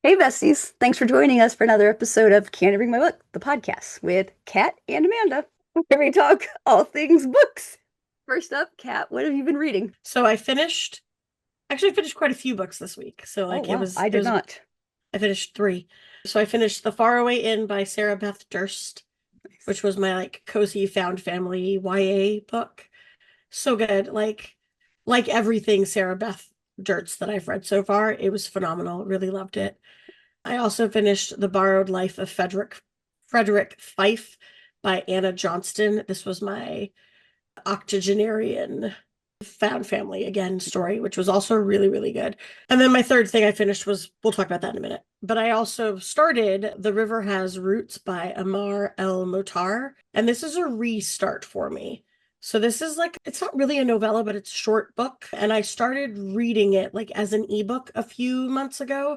Hey, besties. Thanks for joining us for another episode of Can't Bring My Book, the podcast with Kat and Amanda, where we talk all things books. First up, Kat, what have you been reading? So I finished quite a few books this week. So Oh, like wow. I it did was not. I finished three. So I finished The Faraway Inn by Sarah Beth Durst, Nice. which was my like cozy found family YA book. So good. Like everything Sarah Beth Durst that I've read so far, it was phenomenal. Really loved it. I also finished The Borrowed Life of Frederick Fife by Anna Johnston. This was my octogenarian found family again story, which was also really, really good. And then my third thing I finished was, we'll talk about that in a minute. But I also started The River Has Roots by Amal El-Mohtar. And this is a restart for me. So this is like, it's not really a novella, but it's a short book. And I started reading it like as an ebook a few months ago.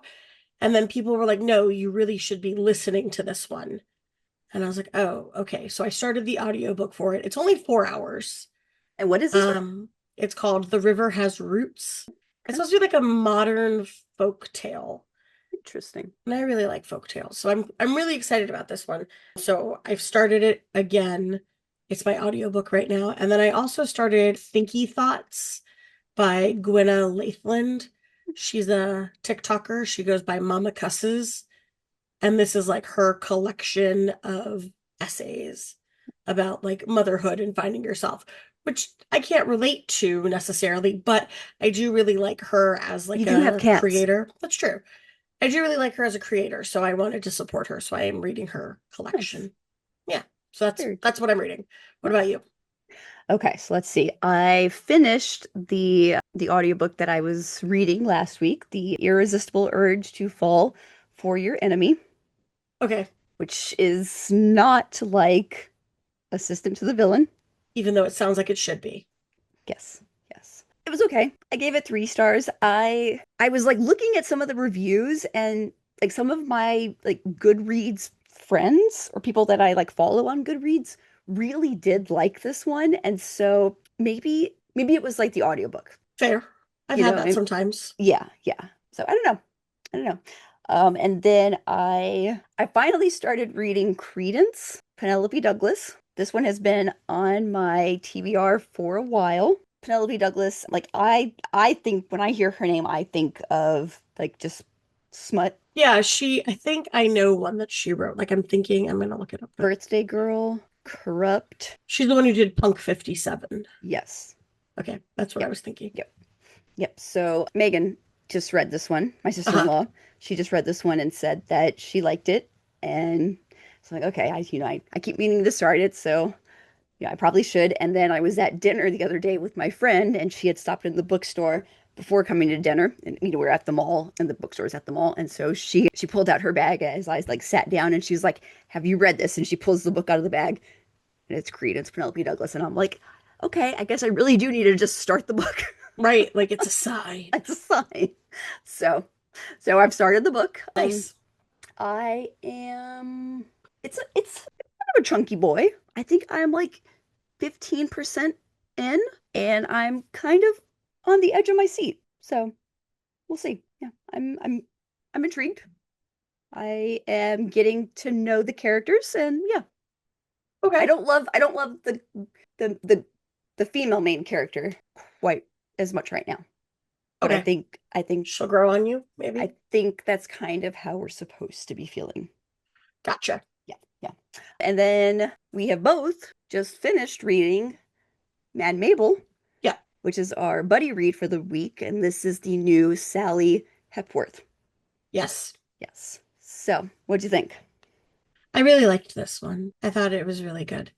And then people were like, no, you really should be listening to this one. And I was like, oh, okay. So I started the audiobook for it. It's only 4 hours. And what is this one? Um, it's called The River Has Roots. It's Okay. supposed to be like a modern folk tale. Interesting. And I really like folk tales. So I'm really excited about this one. So I've started it again. It's my audiobook right now. And then I also started Thinky Thoughts by Gwenda Lathland. She's a TikToker. She goes by Mama Cusses. And this is like her collection of essays about like motherhood and finding yourself, which I can't relate to necessarily, but I do really like her as You like do have a cats. creator. That's true. I do really like her as a creator, so I wanted to support her. So I am reading her Nice. collection. Yeah. So that's Very that's cool. what I'm reading. What about Nice. you? Okay, so let's see. I finished the audiobook that I was reading last week, The Irresistible Urge to Fall for Your Enemy, Okay. which is not like Assistant to the Villain. Even though it sounds like it should be. Yes, yes. It was okay. I gave it 3 stars. I was like looking at some of the reviews and like some of my like Goodreads friends or people that I like follow on Goodreads really did like this one. And so maybe it was like the audiobook, Fair. I've you had know, that and sometimes. yeah, yeah. So I don't know. I don't know. And then I finally started reading Credence, Penelope Douglas. This one has been on my TBR for a while. Penelope Douglas, like I think when I hear her name, I think of like just smut, Yeah, I think I know one that she wrote. Like I'm thinking I'm gonna look it up, but birthday girl, corrupt. she's the one who did Punk 57. Yes. Okay, that's what I Yep. was thinking. Yep. Yep. So Megan just read this one, my Uh-huh. sister-in-law. She just read this one and said that she liked it. And it's like, okay, I keep meaning to start it, so yeah, I probably should. And then I was at dinner the other day with my friend, and she had stopped in the bookstore before coming to dinner. And we were at the mall, and the bookstore's at the mall. And so she pulled out her bag as I like sat down, and she's like, "Have you read this?" And she pulls the book out of the bag, and it's Credence, Penelope Douglas. And I'm like, okay, I guess I really do need to just start the book. Right, like it's a sign. That's a sign. So, so I've started the book. Nice. I am. It's kind of a chunky boy. I think I'm like 15% in, and I'm kind of on the edge of my seat. So we'll see. Yeah, I'm intrigued. I am getting to know the characters, and yeah, Okay. I don't love the the the female main character quite as much right now. But Okay. She'll grow on you, maybe. I think that's kind of how we're supposed to be feeling. Gotcha. Yeah, yeah. And then we have both just finished reading Mad Mabel, Yeah. which is our buddy read for the week, and this is the new Sally Hepworth. Yes. Yes. So, what'd you think? I really liked this one. I thought it was really good.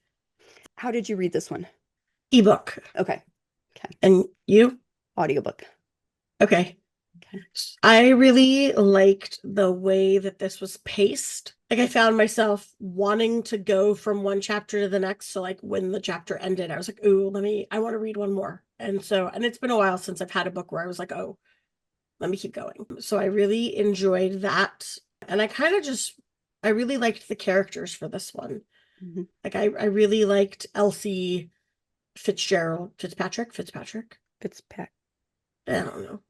How did you read this one? Ebook. Okay. Okay. And you? Audiobook. Okay. Okay. I really liked the way that this was paced. Like I found myself wanting to go from one chapter to the next. So like when the chapter ended, I was like, ooh, I want to read one more. And it's been a while since I've had a book where I was like, oh, let me keep going. So I really enjoyed that. And I really liked the characters for this one. Mhm. Like I really liked Elsie Fitzpatrick. Fitzpatrick. I don't know.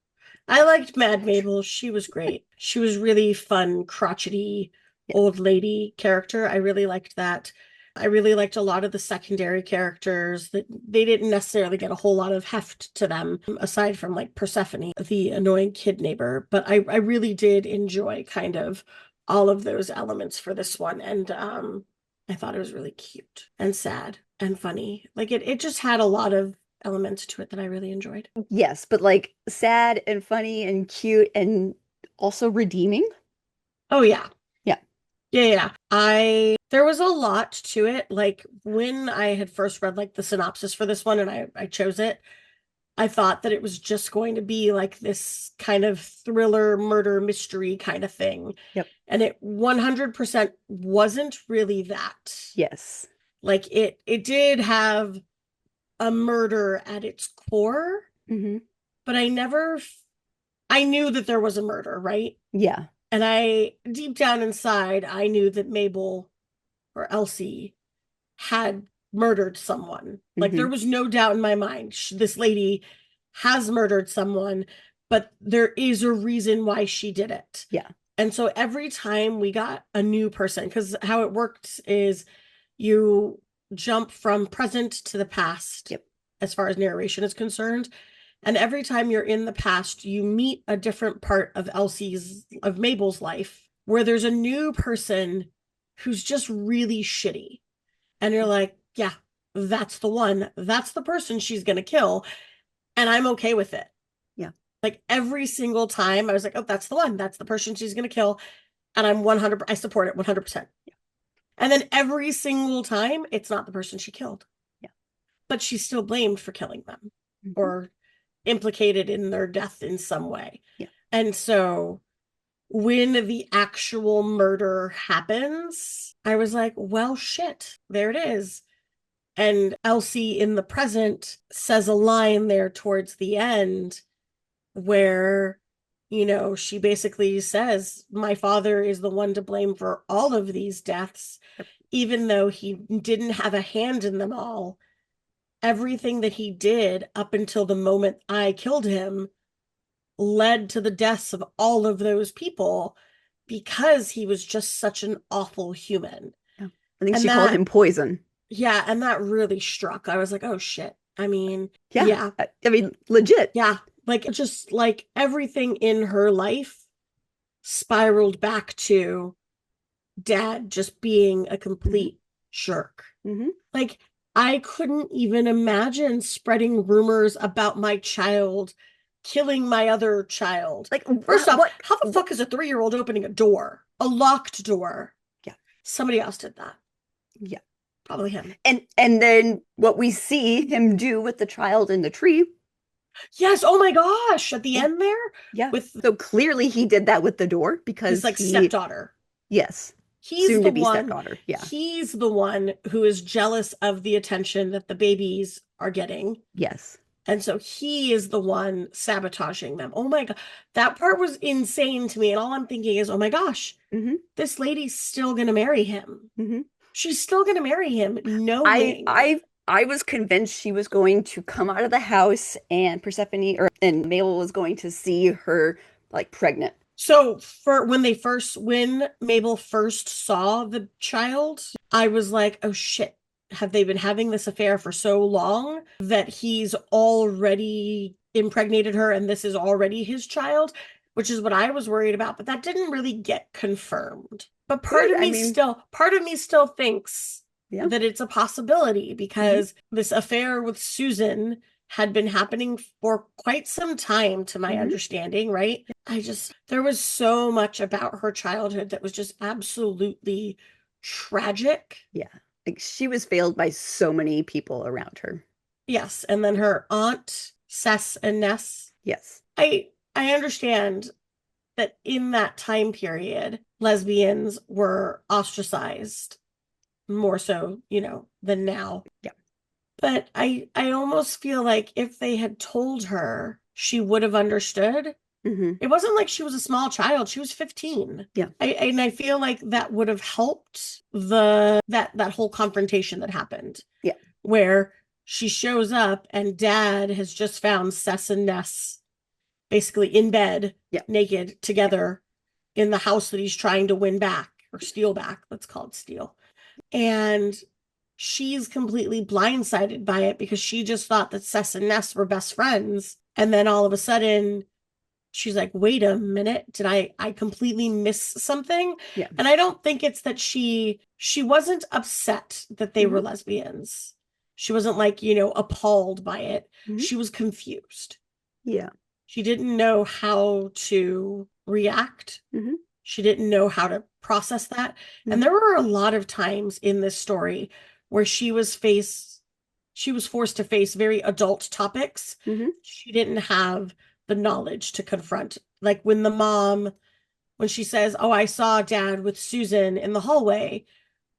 I liked Mad Mabel. She was great. She was really fun, crotchety Yeah. old lady character. I really liked that. I really liked a lot of the secondary characters that they didn't necessarily get a whole lot of heft to them, aside from like Persephone, the annoying kid neighbor. But I really did enjoy kind of all of those elements for this one. And I thought it was really cute and sad and funny. Like it just had a lot of elements to it that I really enjoyed. Yes, but like sad and funny and cute and also redeeming. Oh yeah. Yeah. Yeah, yeah. There was a lot to it. Like when I had first read like the synopsis for this one and I chose it, I thought that it was just going to be like this kind of thriller murder mystery kind of thing. Yep. And it 100% wasn't really that. Yes. Like it did have a murder at its core, Hmm. but I knew that there was a murder, right? Yeah. And deep down inside, I knew that Mabel or Elsie had murdered someone. Like there Hmm. was no doubt in my mind, this lady has murdered someone, but there is a reason why she did it. Yeah. And so every time we got a new person, because how it worked is you jump from present to the past Yep. as far as narration is concerned. And every time you're in the past, you meet a different part of Mabel's life where there's a new person who's just really shitty. And you're like, yeah, that's the one. That's the person she's going to kill. And I'm okay with it. Yeah. Like every single time I was like, oh, that's the one. That's the person she's going to kill. And I support it 100%. Yeah. And then every single time it's not the person she killed. Yeah. But she's still blamed for killing them Hmm. or implicated in their death in some way. Yeah. And so when the actual murder happens, I was like, well, shit, there it is. And Elsie in the present says a line there towards the end where, she basically says, my father is the one to blame for all of these deaths, even though he didn't have a hand in them all. Everything that he did up until the moment I killed him led to the deaths of all of those people because he was just such an awful human. Yeah. I think And she called that, him poison. yeah, and that really struck. I was like, oh shit. I mean, Yeah. yeah, I mean, legit. yeah. Like, just like everything in her life spiraled back to dad just being a Hmm. complete jerk. Hmm. Like, I couldn't even imagine spreading rumors about my child killing my other child. Like, First off, what? how the fuck is a 3-year-old opening a door? A locked door. Yeah. Somebody else did that. Yeah. Probably him. And then what we see him do with the child in the tree. Yes. Oh my gosh. At the Yeah. end there Yeah. with So clearly he did that with the door his because like he, stepdaughter. yes, He's soon the to be one, stepdaughter. Yeah. he's the one who is jealous of the attention that the babies are getting. Yes. And so he is the one sabotaging them. Oh my God. That part was insane to me. And all I'm thinking is, oh my gosh, Hmm. this lady's still going to marry him. Hmm. She's still going to marry him I knowing. I I was convinced she was going to come out of the house and Persephone or and Mabel was going to see her like pregnant. So when Mabel first saw the child, I was like, oh shit, have they been having this affair for so long that he's already impregnated her and this is already his child? Which is what I was worried about, but that didn't really get confirmed. But Good. I mean, part of me still thinks yeah. that it's a possibility Hmm. because this affair with Susan had been happening for quite some time, to my Hmm. understanding, right? There was so much about her childhood that was just absolutely tragic. Yeah. Like she was failed by so many people around her. Yes. And then her aunt, Cess and Ness. Yes. I understand that in that time period, lesbians were ostracized more so, than now. Yeah. But I almost feel like if they had told her, she would have understood. Hmm. It wasn't like she was a small child. She was 15. Yeah. I feel like that would have helped that whole confrontation that happened. Yeah. Where she shows up and dad has just found Cess and Ness basically in bed, Yeah. naked, together in the house that he's trying to win back or steal back. Let's call it steal. And she's completely blindsided by it because she just thought that Cess and Ness were best friends. And then all of a sudden, she's like, wait a minute, did I completely miss something? Yeah. And I don't think it's that she wasn't upset that they were lesbians. She wasn't like, appalled by it. She was confused. Yeah. She didn't know how to react. She didn't know how to process that. And there were a lot of times in this story where she was forced to face very adult topics. She didn't have the knowledge to confront. Like when she says, oh, I saw Dad with Susan in the hallway,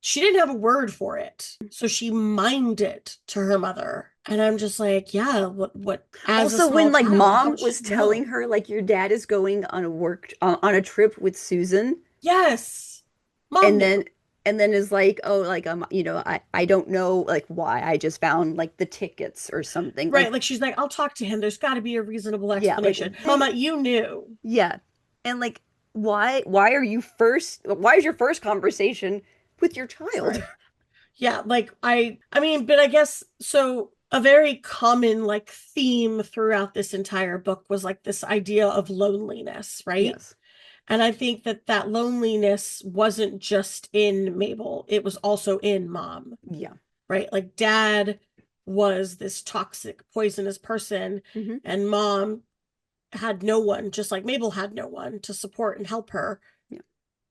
she didn't have a word for it. So she mimed it to her mother. And I'm just like, yeah, what, as a Also, when small like child, how mom would was she telling know? her like your dad is going on on a trip with Susan, Yes. Mom and knew. then is like, oh, like I don't know like why, I just found like the tickets or something. Right. Like, Like she's like, I'll talk to him. There's got to be a reasonable yeah, like explanation. Mama, you knew. yeah. And like why is your first conversation with your child? Right. Yeah, like I mean, but I guess so a very common like theme throughout this entire book was like this idea of loneliness, right? Yes. And I think that loneliness wasn't just in Mabel, it was also in Mom, Yeah. right? Like Dad was this toxic, poisonous person, and Mom had no one, just like Mabel had no one to support and help her. Yeah.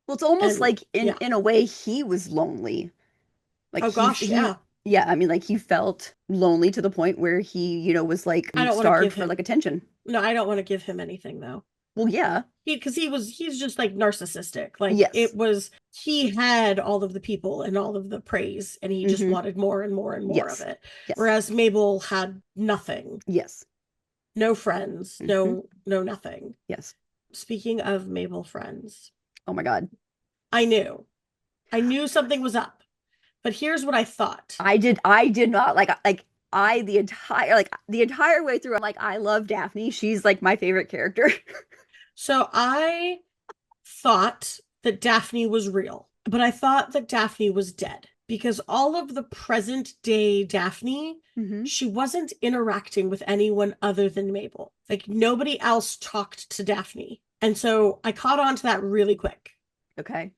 Well, it's almost And like in yeah. a way he was lonely. Like Oh gosh, he yeah. yeah, I mean like he felt lonely to the point where he, was like I don't want to starved give for him like attention. no, I don't want to give him anything though. Well, yeah. He's just like narcissistic. Like Yes. he had all of the people and all of the praise and he just Mm-hmm. wanted more and more and more of Yes. it. Yes. Whereas Mabel had nothing. Yes. No friends, Mm-hmm. no nothing. Yes. Speaking of Mabel friends, Oh my God. I knew. I knew something was up. But here's what I thought. I did not like the entire way through I'm like I love Daphne. She's like my favorite character. So I thought that Daphne was real, but I thought that Daphne was dead because all of the present day Daphne, she wasn't interacting with anyone other than Mabel. Like nobody else talked to Daphne. And so I caught on to that really quick. Okay.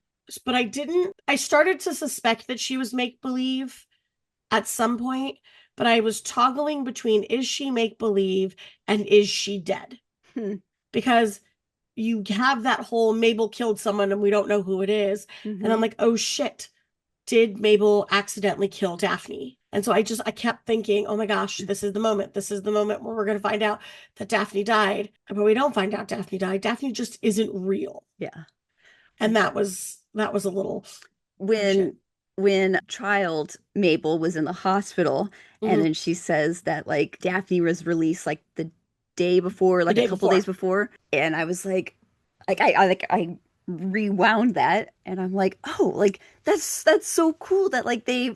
But I started to suspect that she was make believe at some point, but I was toggling between is she make believe and is she dead? Because you have that whole Mabel killed someone and we don't know who it is. And I'm like, oh shit, did Mabel accidentally kill Daphne? And so I kept thinking, oh my gosh, this is the moment. This is the moment where we're going to find out that Daphne died. But we don't find out Daphne died. Daphne just isn't real. Yeah. And that was a little when shit. when child Mabel was in the hospital, and then she says that like Daphne was released like the day before, The like a day couple days before. before, and I was I rewound that, and I'm like, oh, like that's so cool that like they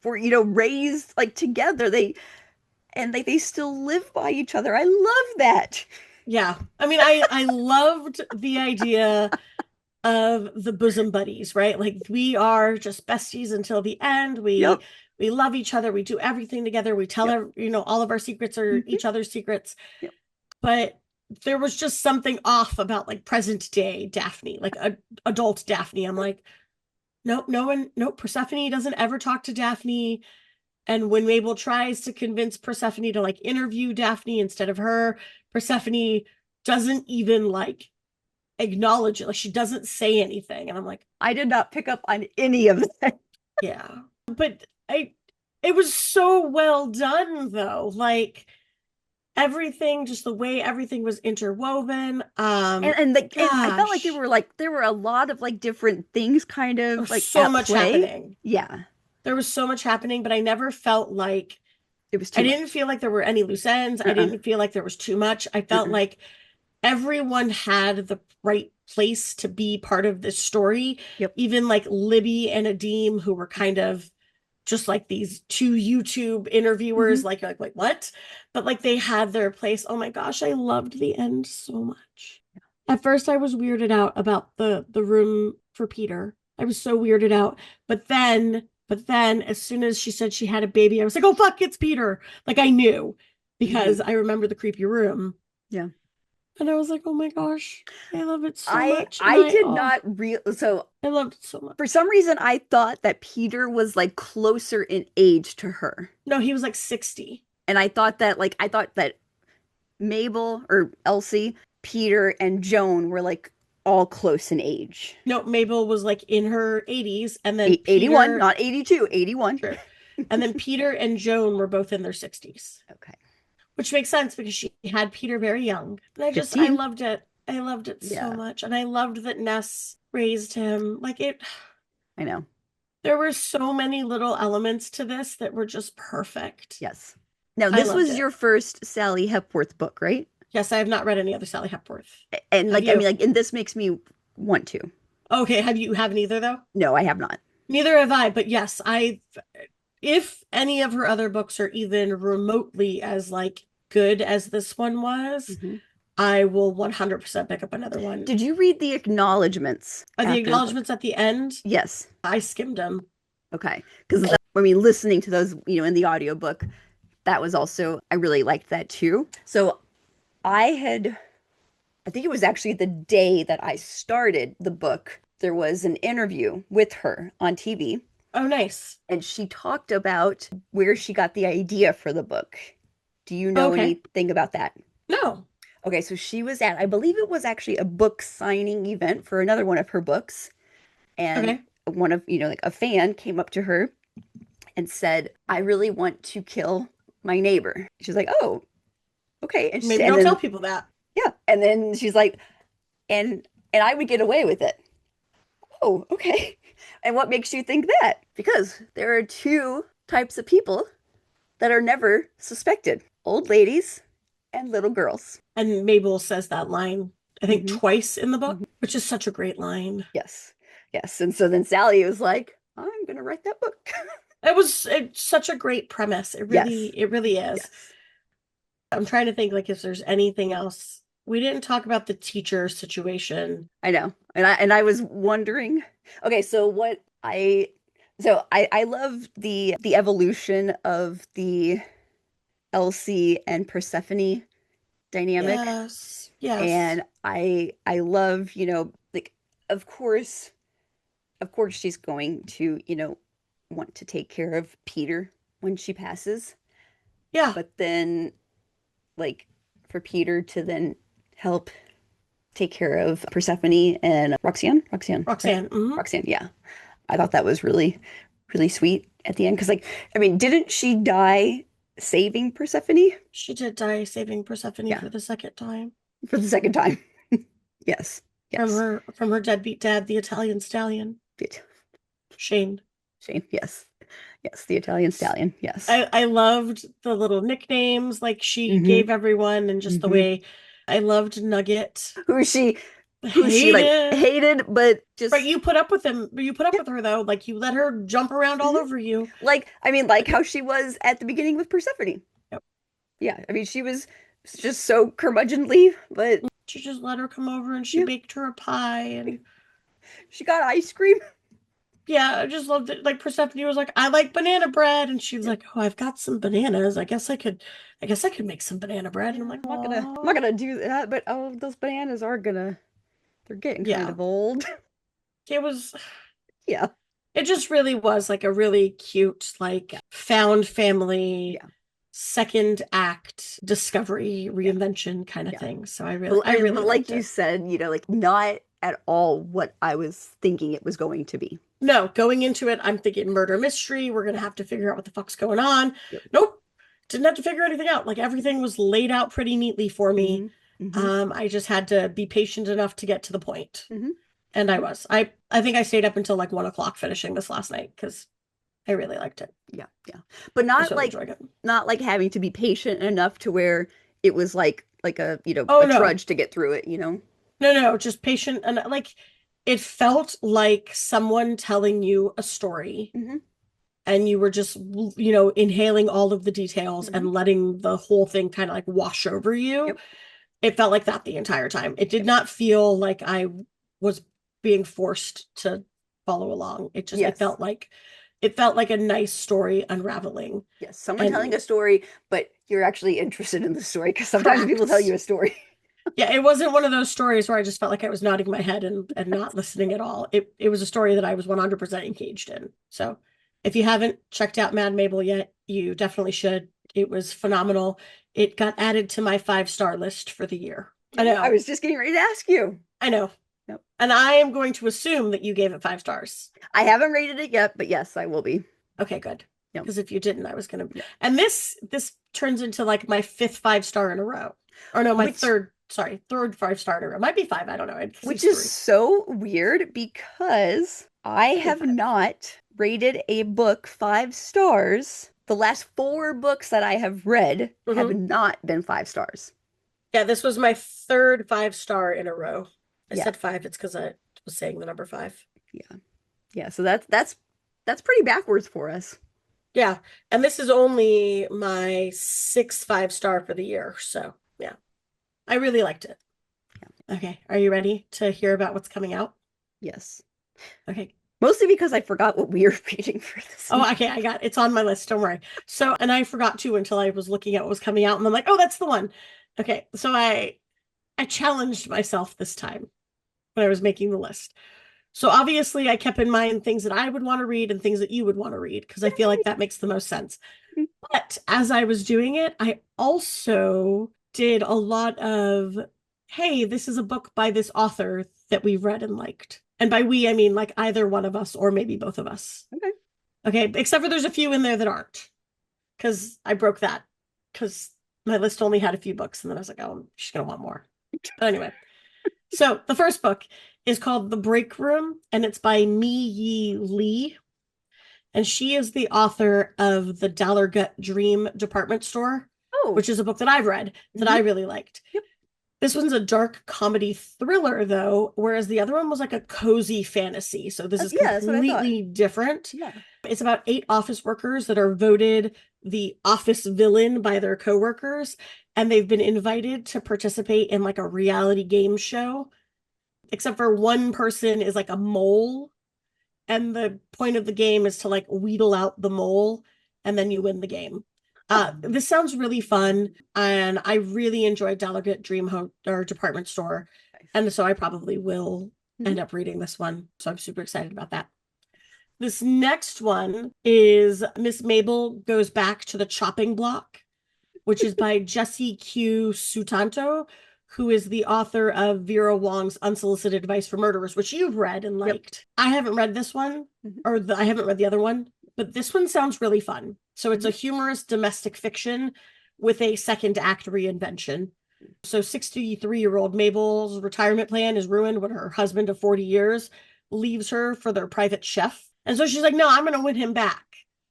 were raised like together, they still live by each other. I love that. Yeah. I mean, I loved the idea of the bosom buddies, right? Like we are just besties until the end. We Yep. we love each other. We do everything together. We tell Yep. all of our secrets are Hmm. each other's secrets. Yep. But there was just something off about like present day Daphne, like adult Daphne. I'm like, nope, no one, nope. Persephone doesn't ever talk to Daphne. And when Mabel tries to convince Persephone to like interview Daphne instead of her, Persephone doesn't even like acknowledge it. Like she doesn't say anything. And I'm like, I did not pick up on any of that. yeah. But it was so well done though. Like everything, just the way everything was interwoven. And I felt like Gosh, there were a lot of like different things kind there of was like so at much play. happening. Yeah, There was so much happening, but I never felt like it was I too didn't much. feel like there were any loose ends. I Uh-uh. didn't feel like there was too much. I felt Uh-uh. like everyone had the right place to be part of this story. Yep. Even like Libby and Adim, who were kind of just like these two YouTube interviewers, Hmm. like what? But like they had their place. Oh my gosh, I loved the end so much. At first I was weirded out about the room for Peter. I was so weirded out. But then as soon as she said she had a baby, I was like, "Oh fuck, it's Peter." Like I knew Hmm. because I remember the creepy room. Yeah. And I was like, "Oh my gosh, I love it so I much." And I did not real so I loved it so for much. some reason I thought that Peter was like closer in age to her. No, he was like 60. And I thought that Mabel or Elsie, Peter and Joan were like all close in age. No, Mabel was like in her 80s, and then 81, Peter, not 82, 81. sure. And then Peter and Joan were both in their 60s, Okay. which makes sense because she had Peter very young. And I 15. loved it. I loved it so Yeah, much. And I loved that Ness raised him. I know. There were so many little elements to this that were just perfect. Yes. Now, I this loved was it. your first Sally Hepworth book, right? Yes, I have not read any other Sally Hepworth. And Have like, I mean, you? like, and this makes me want to. Okay, haven't either though? No, I have not. Neither have I, but yes, if any of her other books are even remotely as like good as this one was, Hmm. I will 100% pick up another one. Did you read the acknowledgments The after the book? acknowledgments at the end, Yes. I skimmed them. Okay. Because I mean, listening to those, in the audiobook, that was also, I really liked that too. So I had, I think it was actually the day that I started the book, there was an interview with her on TV, Oh, nice. and she talked about where she got the idea for the book. Do you know Okay. anything about that? No. Okay, so she was at, I believe it was actually a book signing event for another one of her books, and Okay. one of, like a fan came up to her and said, "I really want to kill my neighbor." She's like, "Oh, okay." Maybe And don't tell then people that. yeah, and then she's like, and I would get away with it. Oh, okay. And what makes you think that? Because there are two types of people that are never suspected: old ladies and little girls. And Mabel says that line, I think Hmm. twice in the book, Hmm. which is such a great line. Yes. Yes. And so then Sally was like, "I'm going to write that book." It's such a great premise. Yes. It really is. Yes. I'm trying to think like if there's anything else. We didn't talk about the teacher situation. I know. And I was wondering, okay, I love the evolution of the Elsie and Persephone dynamic. Yes. Yes. And I love, like of course, she's going to, want to take care of Peter when she passes, Yeah. but then like for Peter to then help take care of Persephone and Roxanne, right? Roxanne. Roxanne, yeah. I thought that was really, really sweet at the end because, like, I mean, didn't she die saving Persephone? She did die saving Persephone Yeah, for the second time for the second time. Yes, yes. from her deadbeat dad, the Italian stallion, Good. Shane. Shane, yes, yes. The Italian stallion, yes. I loved the little nicknames like she Mm-hmm. gave everyone and just the Mm-hmm. way I loved Nugget. Who she, who she like Hated. hated, but But just you put up with him. You put up yeah. with her though. Like you let her jump around all Mhm. over you. Like I mean, like how she was at the beginning with Persephone. Yep. Yeah, I mean, she was just so curmudgeonly, but She just let her come over and she yeah, baked her a pie and she got ice cream. yeah, I just loved it. Like Persephone was like, I like banana bread, and she was Yeah. like, oh, I've got some bananas. I guess I could make some banana bread. And I'm Yeah, like, I'm not oh, gonna do that, but oh, those bananas are gonna, they're getting kind yeah. of old. It was, Yeah, it just really was like a really cute, like yeah, found family, yeah, second act discovery, yeah, reinvention kind of yeah. thing. So But I I mean, really but like liked you it. said, like not at all what I was thinking it was going to be. No, going into it, I'm thinking murder mystery. We're gonna have to figure out what the fuck's going on. Yep. Nope, didn't have to figure anything out. Like everything was laid out pretty neatly for me. Hmm. Hmm. I just had to be patient enough to get to the point. Hmm. And I was. I think I stayed up until like 1 o'clock finishing this last night because I really liked it. Yeah, yeah. But I really enjoyed it. not like having to be patient enough to where it was like a, Oh a no. trudge to get through it. No, just patient and like it felt like someone telling you a story Hmm. and you were just, inhaling all of the details Hmm. and letting the whole thing kind of like wash over you. Yep. It felt like that the entire time. It did Yep. not feel like I was being forced to follow along. Yes. It felt like a nice story unraveling. Yes. Someone telling And a story, but you're actually interested in the story because sometimes people tell you correct. a story. Yeah, it wasn't one of those stories where I just felt like I was nodding my head and not listening at all. It was a story that I was 100% engaged in. So if you haven't checked out Mad Mabel yet, you definitely should. It was phenomenal. It got added to my 5-star list for the year. I I know. was just getting ready to ask you. I know. Yep. And I am going to assume that you gave it 5 stars. I haven't rated it yet, but yes, I will be. Okay, good. Yep. Because if you didn't, I was gonna. Yep. And this turns into like my 5th 5-star in a row. Or no, my Which third 5-star in a row. Might be 5. I don't know. It which seems is 3. so weird because I I think have 5. not rated a book 5 stars. The last 4 books that I have read have Hmm. not been 5 stars. Yeah, this was my 3rd 5-star in a row. I Yeah. said 5. It's because I was saying the number 5. Yeah. Yeah. So that's pretty backwards for us. Yeah, and this is only my 6th 5-star for the year. So yeah, I really liked it. Okay, are you ready to hear about what's coming out? Yes. Okay. Mostly because I forgot what we were reading for this Oh, month. okay, it's on my list. Don't worry. So, and I forgot too until I was looking at what was coming out, and I'm like, oh, that's the one. Okay, so I challenged myself this time when I was making the list. So obviously, I kept in mind things that I would want to read and things that you would want to read because I feel like that makes the most sense. But as I was doing it, I also did a lot of, hey, this is a book by this author that we've read and liked. And by we, I mean like either one of us or maybe both of us. Okay. Okay, except for there's a few in there that aren't because I broke that because my list only had a few books and then I was like, oh, she's gonna want more. But anyway, so the first book is called The Break Room and it's by Mi Yi Lee. And she is the author of The Gut Dream Department Store, Oh. which is a book that I've read that I Hmm. really liked. Yep. This one's a dark comedy thriller, though, whereas the other one was like a cozy fantasy. So this is Yeah, that's what I thought. completely different. Yeah. It's about 8 office workers that are voted the office villain by their coworkers, and they've been invited to participate in like a reality game show. Except for one person is like a mole, and the point of the game is to like wheedle out the mole, and then you win the game. This sounds really fun, and I really enjoyed Delegate Dream or Department Store, Nice. and so I probably will Mhm. end up reading this one. So I'm super excited about that. This next one is Miss Mabel Goes Back to the Chopping Block, which is by Jessie Q. Sutanto, who is the author of Vera Wong's Unsolicited Advice for Murderers, which you've read and Yep. liked. I haven't read this one, Mhm. I haven't read the other one, but this one sounds really fun. So it's a Mhm. humorous domestic fiction with a second act reinvention. So 63-year-old Mabel's retirement plan is ruined when her husband of 40 years leaves her for their private chef. And so she's like, no, I'm going to win him back.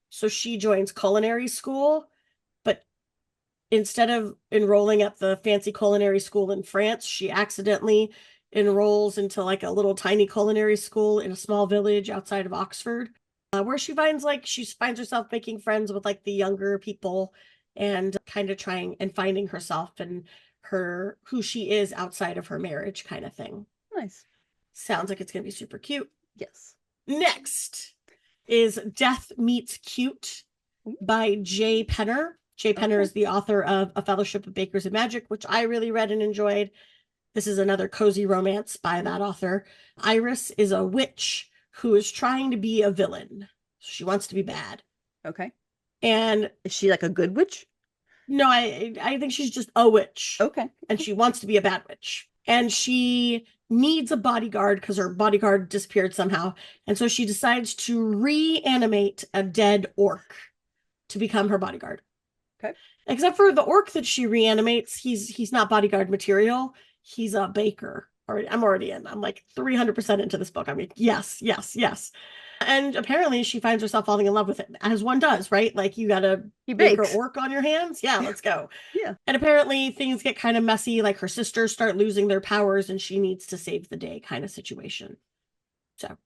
So she joins culinary school, but instead of enrolling at the fancy culinary school in France, she accidentally enrolls into like a little tiny culinary school in a small village outside of Oxford, where she finds herself making friends with like the younger people and kind of trying and finding herself and her who she is outside of her marriage kind of thing. Nice. Sounds like it's going to be super cute. Yes. Next is Death Meets Cute by Jay Penner. Jay Penner Okay. is the author of A Fellowship of Bakers and Magic, which I really read and enjoyed. This is another cozy romance by that author. Iris is a witch who is trying to be a villain. She wants to be bad. Okay. And Is she like a good witch? no, I think she's just a witch. Okay. And she wants to be a bad witch. And she needs a bodyguard because her bodyguard disappeared somehow. And so she decides to reanimate a dead orc to become her bodyguard. Okay. Except for the orc that she reanimates, he's not bodyguard material. He's a baker. I'm already in. I'm like 300% into this book. I mean, yes, yes, yes. And apparently she finds herself falling in love with it, as one does, right? Like you got a He baker bakes. orc on your hands. Yeah, let's go. Yeah. And apparently things get kind of messy, like her sisters start losing their powers and she needs to save the day kind of situation. So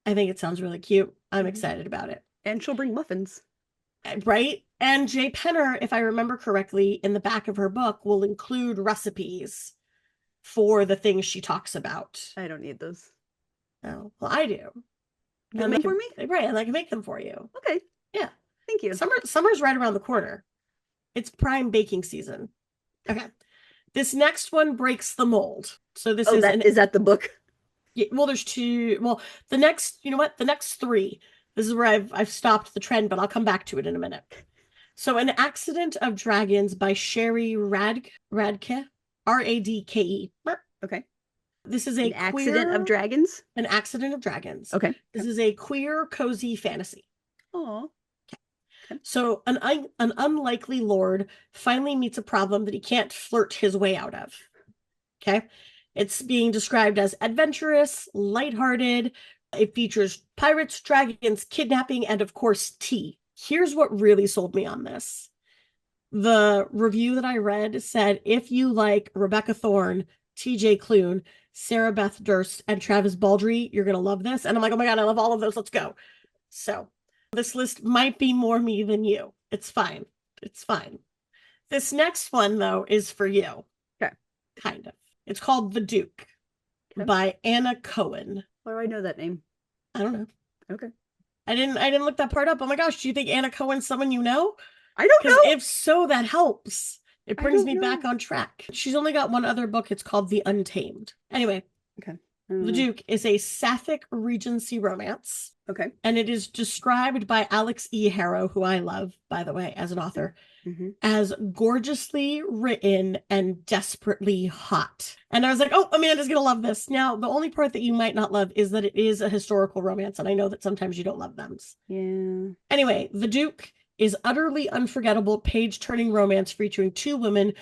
I think it sounds really cute. I'm excited about it. And she'll bring muffins. Right? And Jay Penner, if I remember correctly, in the back of her book will include recipes for the things she talks about. I don't need those. Oh, well, I do. Get them for me? Right, and I can make them for you. Okay. Yeah. Thank you. Summer's right around the corner. It's prime baking season. Okay. This next one breaks the mold. So this is that the book? Yeah, well, there's two. Well, the next, you know what? The next three. This is where I've stopped the trend, but I'll come back to it in a minute. So, An Accident of Dragons by Sherry Radke, Radke. Okay. This is an accident of dragons. An Accident of Dragons. Okay. This is a queer, cozy fantasy. Oh. Okay. So, an unlikely lord finally meets a problem that he can't flirt his way out of. Okay. It's being described as adventurous, lighthearted. It features pirates, dragons, kidnapping, and of course, tea. Here's what really sold me on this. The review that I read said, if you like Rebecca Thorne, TJ Klune, Sarah Beth Durst, and Travis Baldree, you're going to love this. And I'm like, oh my God, I love all of those. Let's go. So this list might be more me than you. It's fine. It's fine. This next one, though, is for you. Okay. Kind of. It's called The Duke by Anna Cohen. Why do I know that name? I don't know. Okay. I didn't look that part up. Oh my gosh, do you think Anna Cohen's someone you know? I don't know. If so, that helps. It brings me back on track. She's only got one other book. It's called The Untamed. Anyway. Okay. The Duke is a Sapphic Regency romance. Okay. And it is described by Alex E. Harrow, who I love, by the way, as an author, as gorgeously written and desperately hot. And I was like, oh, Amanda's going to love this. Now, the only part that you might not love is that it is a historical romance. And I know that sometimes you don't love them. Yeah. Anyway, The Duke is utterly unforgettable page-turning romance featuring two women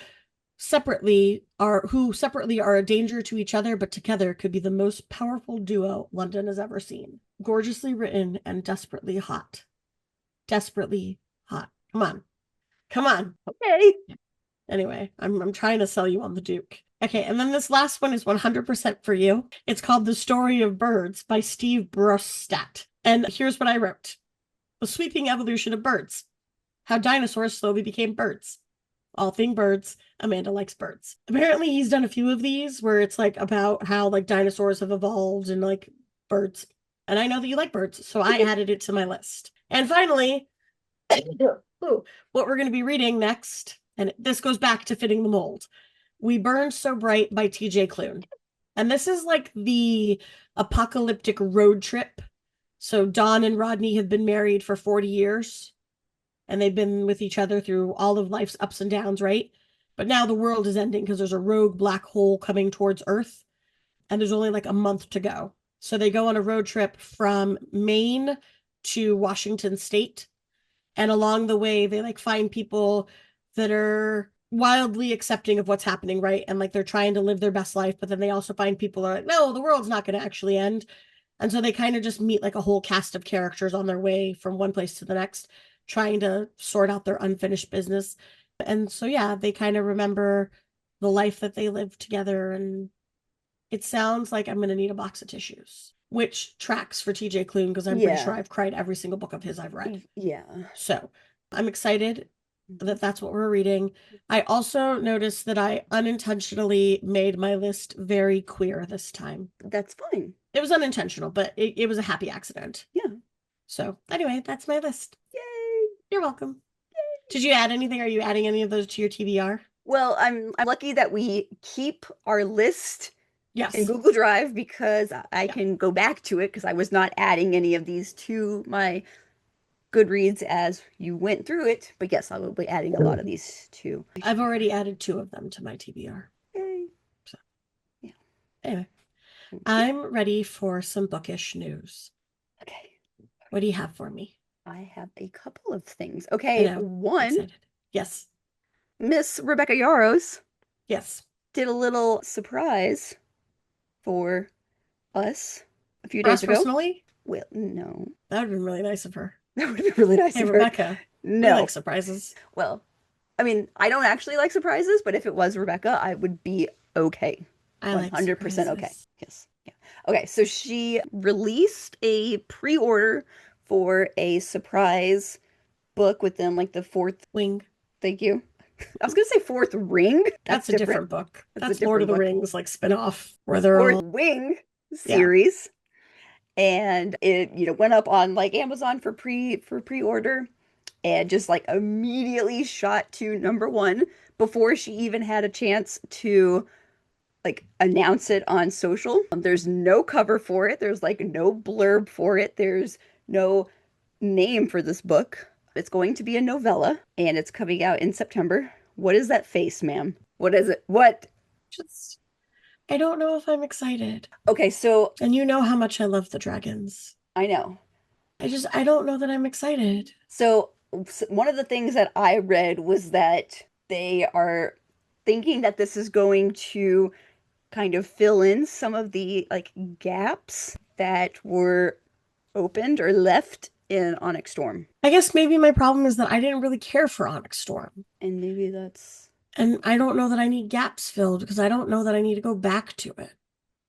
who separately are a danger to each other, but together could be the most powerful duo London has ever seen. Gorgeously written and desperately hot. Desperately hot. Come on. Come on. Okay. Anyway, I'm trying to sell you on The Duke. Okay, and then this last one is 100% for you. It's called The Story of Birds by Steve Brostat. And here's what I wrote. The sweeping evolution of birds. How dinosaurs slowly became birds. All thing birds. Amanda likes birds. Apparently he's done a few of these where it's like about how like dinosaurs have evolved and like birds. And I know that you like birds, so I added it to my list. And finally, what we're going to be reading next, and this goes back to fitting the mold. We Burn So Bright by TJ Klune. And this is like the apocalyptic road trip. So Dawn and Rodney have been married for 40 years. And they've been with each other through all of life's ups and downs, right? But now the world is ending because there's a rogue black hole coming towards Earth. And there's only like a month to go. So they go on a road trip from Maine to Washington State. And along the way, they like find people that are wildly accepting of what's happening, right? And like they're trying to live their best life. But then they also find people that are like, no, the world's not going to actually end. And so they kind of just meet like a whole cast of characters on their way from one place to the next, trying to sort out their unfinished business. And so, yeah, they kind of remember the life that they lived together. And it sounds like I'm going to need a box of tissues, which tracks for TJ Klune because I'm pretty sure I've cried every single book of his I've read. Yeah. So I'm excited that that's what we're reading. I also noticed that I unintentionally made my list very queer this time. That's fine. It was unintentional, but it was a happy accident. Yeah. So anyway, that's my list. Yay. You're welcome. Yay. Did you add anything? Are you adding any of those to your TBR? Well, I'm lucky that we keep our list in Yes. Google Drive because I can go back to it because I was not adding any of these to my Goodreads as you went through it. But yes, I will be adding a lot of these too. I've already added 2 of them to my TBR. Yay. So, yeah. Anyway, I'm ready for some bookish news. Okay. What do you have for me? I have a couple of things. Okay, one. Excited. Yes. Miss Rebecca Yarros. Yes. Did a little surprise for us a few days ago. Personally? Well, no. That would have been really nice of her. That would have been really nice of Rebecca. her. No. I like surprises. Well, I mean, I don't actually like surprises, but if it was Rebecca, I would be okay. I 100% okay. Yes. Yeah. Okay, so she released a pre-order for a surprise book within like the fourth, Wing. thank you. I was gonna say fourth ring. That's That's a different. different book. That's a That's Lord of different the book. Rings, like spin-off, where they're Fourth all, wing yeah. series. And it, went up on like Amazon for pre-order and just like immediately shot to number one before she even had a chance to like announce it on social. There's no cover for it. There's like no blurb for it. There's no name for this book. It's going to be a novella and it's coming out in September. What is that face, ma'am? What is it? What? Just, I don't know if I'm excited. Okay, so And you know how much I love the dragons. I know. I don't know that I'm excited. So one of the things that I read was that they are thinking that this is going to kind of fill in some of the like gaps that were opened or left in Onyx Storm. I guess maybe my problem is that I didn't really care for Onyx Storm. And maybe that's, And I don't know that I need gaps filled because I don't know that I need to go back to it.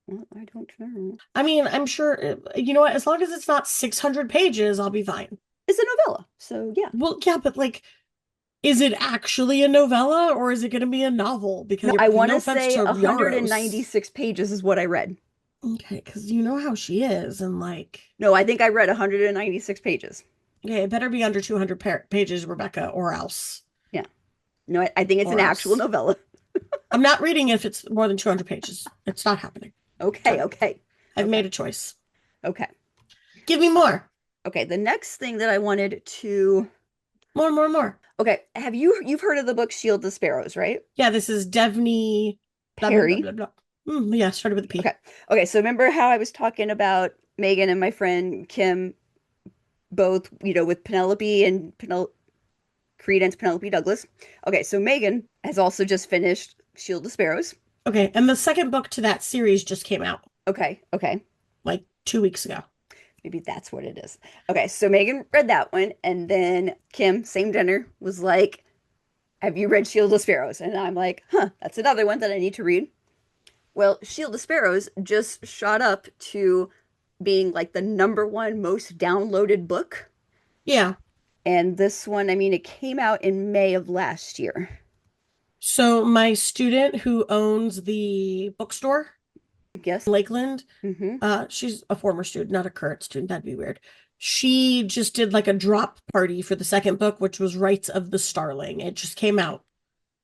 well, I don't know. I mean, I'm sure, you know what, as long as it's not 600 pages, I'll be fine. It's a novella, so yeah. Well, yeah, but like, is it actually a novella or is it going to be a novel? Because I want no to offense say to 196 pages is what I read. Okay, because you know how she is, and like, No, I think I read 196 pages. okay, it better be under 200 pages, Rebecca, or else. Yeah. No, I think it's Or an actual else. novella. I'm not reading if it's more than 200 pages. It's not happening. Okay, Sorry. okay. I've Okay. made a choice. Okay. Give me more. Okay, the next thing that I wanted to More. Okay, you've heard of the book Shield the Sparrows, right? Yeah, this is Devney. Blah, blah, blah, Perry. blah, blah. Yeah, started with a P. Okay. Okay, so remember how I was talking about Megan and my friend Kim both, with Penelope and Credence Penelope Douglas. Okay, so Megan has also just finished Shield the Sparrows. Okay, and the second book to that series just came out Okay. like 2 weeks ago. Maybe that's what it is. Okay, so Megan read that one, and then Kim, same dinner, was like, "Have you read Shield of Sparrows?" And I'm like, "Huh, that's another one that I need to read." Well, Shield of Sparrows just shot up to being like the number one most downloaded book. Yeah. And this one, I mean, it came out in May of last year. So my student who owns the bookstore I guess. in Lakeland, Mm-hmm. she's a former student, not a current student. That'd be weird. She just did like a drop party for the second book, which was Rights of the Starling. It just came out.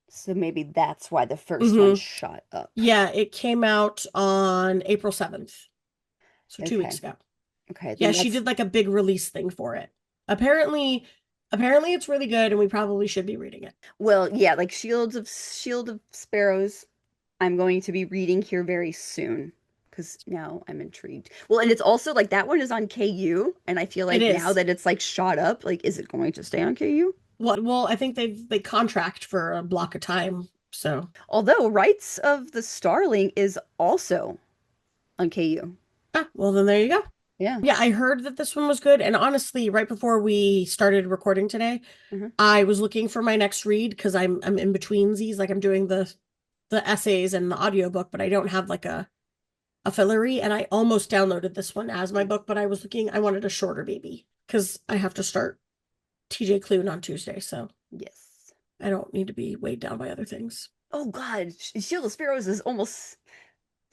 So maybe that's why the first one shot up. Yeah, it came out on April 7th. So 2 weeks ago. Okay. Yeah, she did like a big release thing for it. Apparently it's really good and we probably should be reading it. Well, yeah, like Shield of Sparrows, I'm going to be reading here very soon because now I'm intrigued. Well, and it's also like that one is on KU, and I feel like It now is. that it's like shot up, like is it going to stay on KU? Well, I think they contract for a block of time. So Although Rights of the Starling is also on KU. well then there you go. Yeah. Yeah, I heard that this one was good. And honestly, right before we started recording today, Mm-hmm. I was looking for my next read because I'm in between these. Like I'm doing the essays and the audiobook, but I don't have like a fillery. And I almost downloaded this one as my book, but I wanted a shorter baby because I have to start TJ Klune on Tuesday. So Yes. I don't need to be weighed down by other things. Oh God, Shield of Sparrows is almost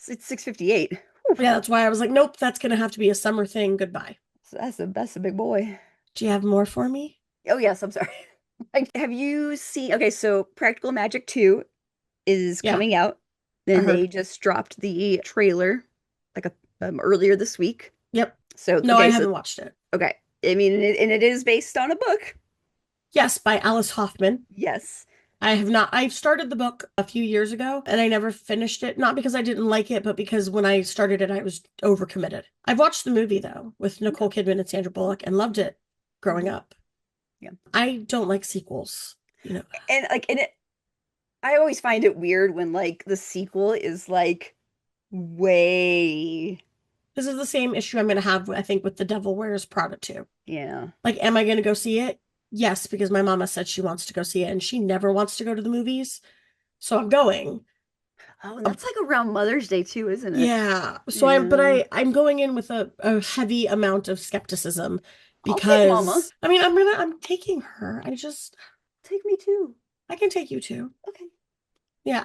it's 6:58. Yeah, that's why I was like, nope, that's gonna have to be a summer thing. Goodbye. So that's a big boy. Do you have more for me? Oh yes, I'm sorry. Like, have you seen? Okay, so Practical Magic 2 is Yeah, coming out. I Then heard. they just dropped the trailer like earlier this week. Yep. So No, I haven't watched it. okay. I mean, it is based on a book. Yes, by Alice Hoffman. Yes. I have not. I've started the book a few years ago and I never finished it. Not because I didn't like it, but because when I started it, I was overcommitted. I've watched the movie though with Nicole Kidman and Sandra Bullock and loved it growing up. Yeah. I don't like sequels, you know. And I always find it weird when like the sequel is like way. This is the same issue I'm going to have, I think, with The Devil Wears Prada 2. Yeah. Like, am I going to go see it? Yes, because my mama said she wants to go see it and she never wants to go to the movies. So I'm going. Oh, and that's like around Mother's Day too, isn't it? Yeah. So I'm going in with a heavy amount of skepticism I'll take Mama. because, I mean, I'm taking her. Take me too. I can take you too. Okay. Yeah,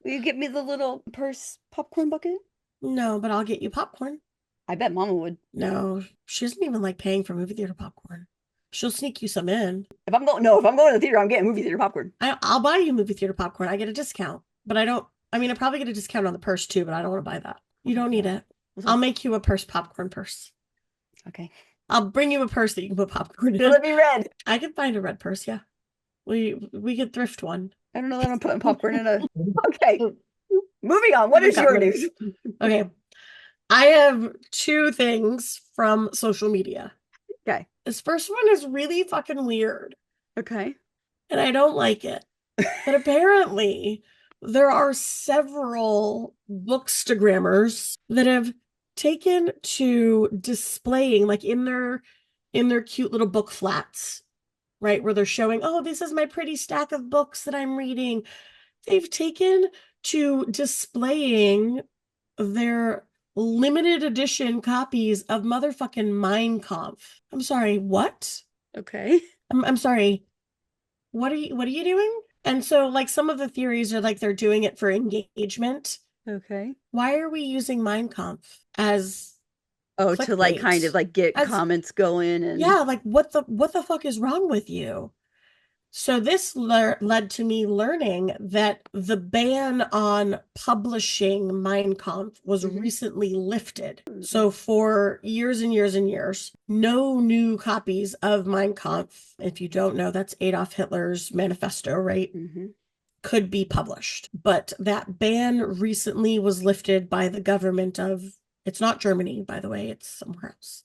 Will you get me the little purse popcorn bucket? no, but I'll get you popcorn. I bet Mama would. No, she doesn't even like paying for movie theater popcorn. She'll sneak you some in. If I'm going, no, if I'm going to the theater, I'm getting movie theater popcorn. I'll buy you movie theater popcorn. I get a discount, but I mean, I probably get a discount on the purse too, but I don't want to buy that. You don't need it. I'll make you a popcorn purse. Okay. I'll bring you a purse that you can put popcorn in. Will it be red? I can find a red purse, yeah. We could thrift one. I don't know that I'm putting popcorn in a. Okay. Moving on. What is your news? Okay. I have two things from social media. Okay. This first one is really fucking weird. Okay. And I don't like it. But apparently, there are several bookstagrammers that have taken to displaying, like in their cute little book flats, right? Where they're showing, oh, this is my pretty stack of books that I'm reading. They've taken to displaying their limited edition copies of motherfucking Mein Kampf. I'm sorry, what? Okay. I'm sorry. What are you doing? And so, like, some of the theories are like they're doing it for engagement. Okay. Why are we using Mein Kampf as to like kind of like get comments going and yeah, like what the fuck is wrong with you? So this led to me learning that the ban on publishing Mein Kampf was recently lifted. So for years and years and years, no new copies of Mein Kampf, if you don't know, that's Adolf Hitler's manifesto, right? Could be published. But that ban recently was lifted by the government of, it's not Germany, by the way, it's somewhere else.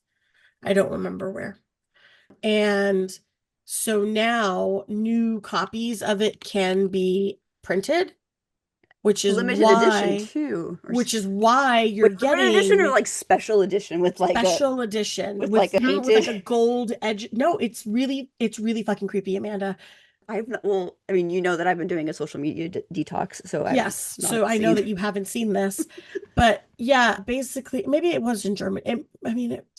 I don't remember where. And so now new copies of it can be printed, which is limited edition too. Which is why you're getting limited edition or like special edition with like special edition with like a gold edge. No, it's really fucking creepy, Amanda. I mean, you know that I've been doing a social media detox, so yes, so I know that you haven't seen this, but yeah, basically, maybe it was in German.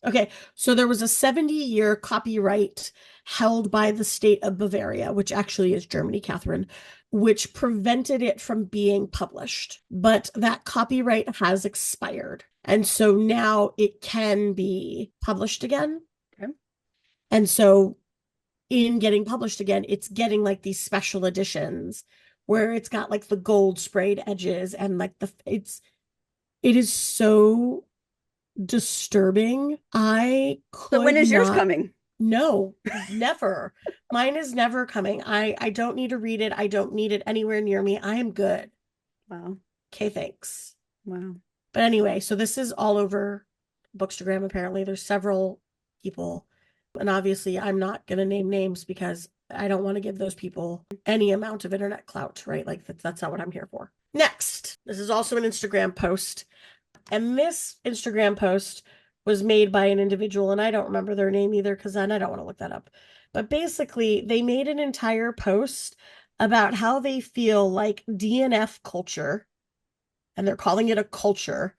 Okay, so there was a 70-year copyright held by the state of Bavaria, which actually is Germany, Catherine, which prevented it from being published, but that copyright has expired, and so now it can be published again. Okay. And so in getting published again, it's getting like these special editions where it's got like the gold sprayed edges and like it is so disturbing. I could. So when is yours coming? No, never. Mine is never coming. I don't need to read it. I don't need it anywhere near me. I am good. Wow. Okay, thanks. Wow. But anyway, so this is all over Bookstagram. Apparently, there's several people. And obviously, I'm not going to name names because I don't want to give those people any amount of internet clout, right? Like, that's not what I'm here for. Next, this is also an Instagram post. And this Instagram post was made by an individual, and I don't remember their name either because then I don't want to look that up. But basically, they made an entire post about how they feel like DNF culture, and they're calling it a culture,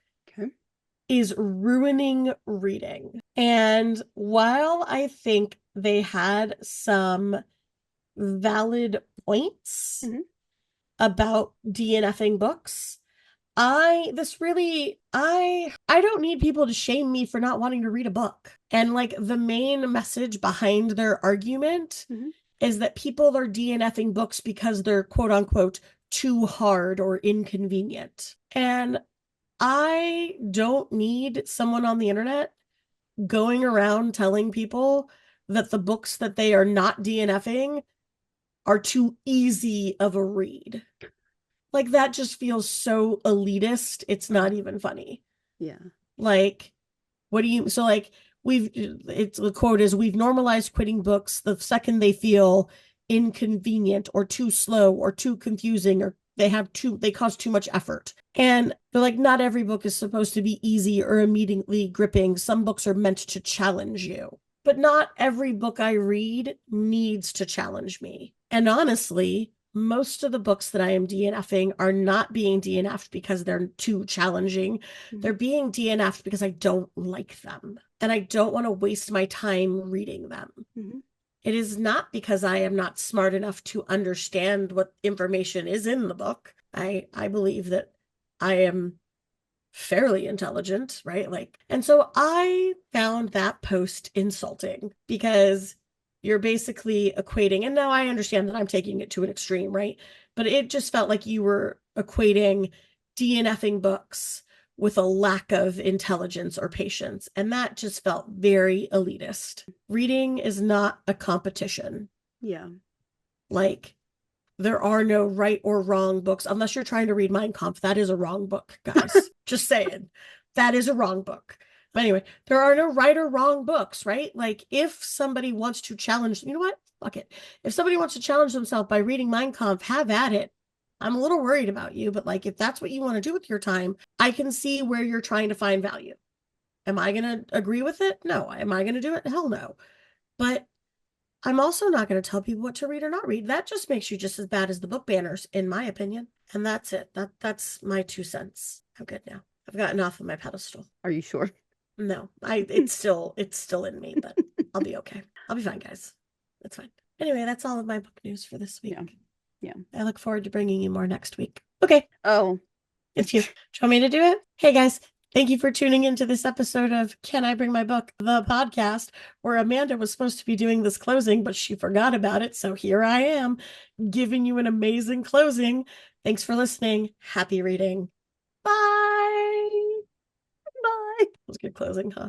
is ruining reading. And while I think they had some valid points about DNFing books, I don't need people to shame me for not wanting to read a book. And like the main message behind their argument is that people are DNFing books because they're quote unquote too hard or inconvenient. And I don't need someone on the internet going around telling people that the books that they are not DNFing are too easy of a read. Like, that just feels so elitist. It's not even funny. Yeah. Like, so like, the quote is, we've normalized quitting books the second they feel inconvenient or too slow or too confusing or they cause too much effort. And they're like, not every book is supposed to be easy or immediately gripping. Some books are meant to challenge you. But not every book I read needs to challenge me. And honestly, most of the books that I am DNFing are not being DNF'd because they're too challenging. They're being DNF'd because I don't like them and I don't want to waste my time reading them. It is not because I am not smart enough to understand what information is in the book. I believe that I am fairly intelligent, right? Like, and so I found that post insulting because you're basically equating, and now I understand that I'm taking it to an extreme, right? But it just felt like you were equating DNFing books with a lack of intelligence or patience. And that just felt very elitist. Reading is not a competition. Yeah. Like, there are no right or wrong books, unless you're trying to read Mein Kampf. That is a wrong book, guys. Just saying. That is a wrong book. But anyway, there are no right or wrong books, right? Like, if somebody wants to challenge, you know what? Fuck it. If somebody wants to challenge themselves by reading Mein Kampf, have at it. I'm a little worried about you, but like, if that's what you want to do with your time, I can see where you're trying to find value. Am I going to agree with it? No. Am I going to do it? Hell no. But I'm also not going to tell people what to read or not read. That just makes you just as bad as the book banners, in my opinion. And that's it. That's my 2 cents. I'm good now. I've gotten off of my pedestal. Are you sure? No, it's still in me, but I'll be okay. I'll be fine, guys. It's fine. Anyway, that's all of my book news for this week. Yeah. I look forward to bringing you more next week. Okay. Oh, It's you. Do you want me to do it? Hey, guys. Thank you for tuning into this episode of Can I Bring My Book, the podcast, where Amanda was supposed to be doing this closing, but she forgot about it. So here I am, giving you an amazing closing. Thanks for listening. Happy reading. Bye. bye. That was a good closing, huh?